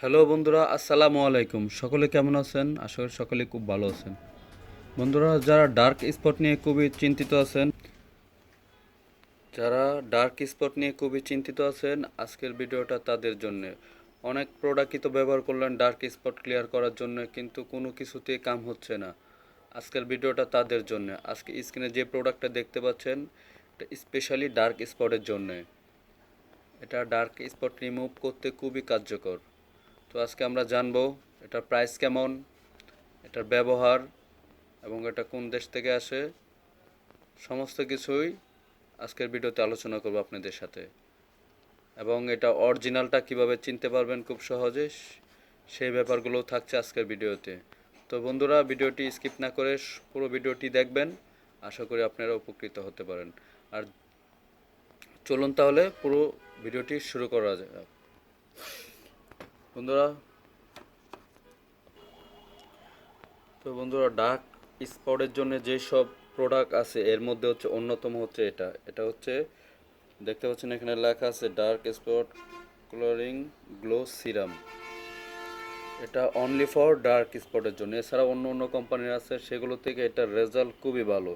Hello বন্ধুরা, আসসালামু আলাইকুম। সকলে কেমন আছেন? আশা করি সকলে খুব ভালো আছেন। বন্ধুরা, যারা ডার্ক স্পট নিয়ে খুবই চিন্তিত আছেন, আজকের ভিডিওটা তাদের জন্য। অনেক প্রোডাক্টই তো ব্যবহার করলেন ডার্ক স্পট ক্লিয়ার করার জন্য, কিন্তু কোনো কিছুতেই কাম হচ্ছে না। আজকের ভিডিওটা তাদের জন্য। আজকে স্ক্রিনে যে প্রোডাক্টটা দেখতে পাচ্ছেন, এটা স্পেশালি ডার্ক স্পটের জন্য। এটা ডার্ক স্পট রিমুভ করতে খুবই কার্যকর। তো আজকে আমরা জানবো এটার প্রাইস কেমন, এটার ব্যবহার এবং এটা কোন দেশ থেকে আসে, সমস্ত কিছুই আজকের ভিডিওতে আলোচনা করব আপনাদের সাথে। এবং এটা অরিজিনালটা কিভাবে চিনতে পারবেন খুব সহজে, সেই ব্যাপারগুলো থাকছে আজকের ভিডিওতে। তো বন্ধুরা, ভিডিওটি স্কিপ না করে পুরো ভিডিওটি দেখবেন, আশা করি আপনারা উপকৃত হতে পারেন। আর চলুন তাহলে পুরো ভিডিওটি শুরু করা যাক। বন্ধুরা বন্ধুরা, ডার্ক স্পটের জন্য যেসব প্রোডাক্ট আছে এর মধ্যে হচ্ছে অন্যতম হচ্ছে এটা হচ্ছে, দেখতে পাচ্ছেন এখানে লেখা আছে dark spot clearing glow serum. এটা অনলি ফর ডার্ক স্পটের জন্য। এছাড়া অন্য অন্য কোম্পানির আছে, সেগুলো থেকে এটার রেজাল্ট খুবই ভালো।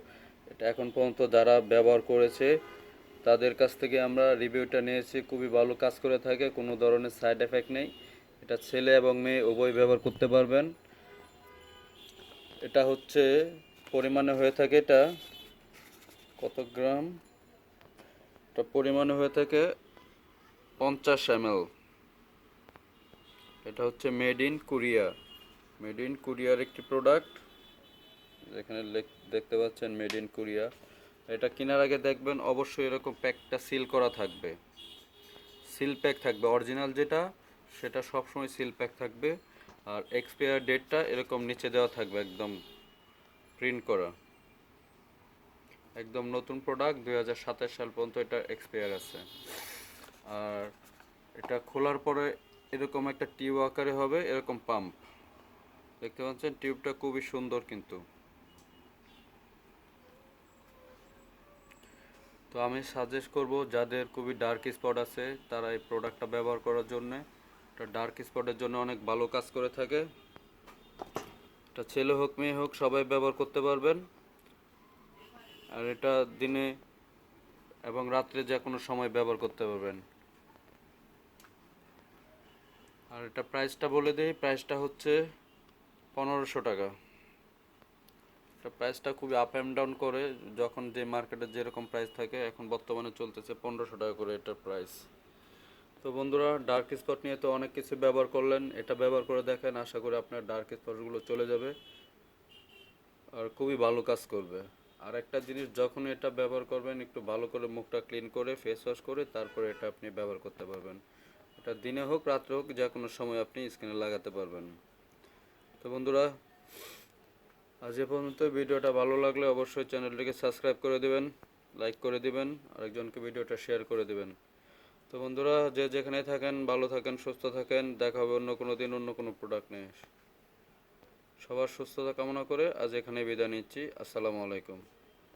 এটা এখন পর্যন্ত যারা ব্যবহার করেছে তাদের কাছ থেকে আমরা রিভিউটা নিয়েছি, খুবই ভালো কাজ করে থাকে, কোনো ধরনের সাইড এফেক্ট নেই। এটা ছেলে এবং মেয়ে উভয় ব্যবহার করতে পারবেন। এটা হচ্ছে পরিমাণে হয়ে থাকে, এটা কত গ্রাম, এটা পরিমাণে হয়ে থাকে 50 ml। এটা হচ্ছে মেড ইন কোরিয়ার একটি প্রোডাক্ট। যেখানে দেখতে পাচ্ছেন মেড ইন কোরিয়া। এটা কেনার আগে দেখবেন অবশ্যই এরকম প্যাকটা সিল করা থাকবে, সিল প্যাক থাকবে অরিজিনাল যেটা, সেটা সবসময় সিল প্যাক থাকবে। আর এক্সপায়ার ডেটটা এরকম নিচে দেওয়া থাকবে, একদম প্রিন্ট করা। একদম নতুন প্রোডাক্ট, 2027 সাল পর্যন্ত এটা এক্সপায়ার আছে। আর এটা খোলার পরে এরকম একটা টিউব আকারে হবে, এরকম পাম্প দেখতে পাচ্ছেন। টিউবটা খুবই সুন্দর কিন্তু। তো আমি সাজেস্ট করব যাদের খুবই ডার্ক স্পট আছে তারা এই প্রোডাক্টটা ব্যবহার করার জন্য। এটা ডার্ক স্পটের জন্য অনেক ভালো কাজ করে থাকে। এটা ছেলে হোক মেয়ে হোক সবাই ব্যবহার করতে পারবেন। আর এটা দিনে এবং রাত্রে যে কোনো সময় ব্যবহার করতে পারবেন। আর এটা প্রাইসটা বলে দিই, প্রাইসটা হচ্ছে 1500 টাকা। এটা প্রাইসটা খুবই আপ অ্যান্ড ডাউন করে, যখন যে মার্কেটে যেরকম প্রাইস থাকে, এখন বর্তমানে চলতেছে 1500 টাকা করে এটার প্রাইস। তো বন্ধুরা, ডার্ক স্পট নিয়ে তো অনেক কিছু ব্যবহার করলেন, এটা ব্যবহার করে দেখেন, আশা করি আপনার ডার্ক স্পটগুলো চলে যাবে আর খুবই ভালো কাজ করবে। আর একটা জিনিস, যখন এটা ব্যবহার করবেন একটু ভালো করে মুখটা ক্লিন করে ফেস ওয়াশ করে তারপরে এটা আপনি ব্যবহার করতে পারবেন। এটা দিনে হোক রাত্রে হোক যে কোনো সময় আপনি স্কিনে লাগাতে পারবেন। তো বন্ধুরা, আজ এ পর্যন্ত। ভিডিওটা ভালো লাগলে অবশ্যই চ্যানেলটিকে সাবস্ক্রাইব করে দেবেন, লাইক করে দিবেন, আরেকজনকে ভিডিওটা শেয়ার করে দেবেন। তো বন্ধুরা, যে যেখানে থাকেন ভালো থাকেন, সুস্থ থাকেন। দেখা হবে অন্য কোনো দিন অন্য কোনো প্রোডাক্ট নিয়ে। সবার সুস্থতা কামনা করে আজ এখানে বিদায় নিচ্ছি। আসসালামু আলাইকুম।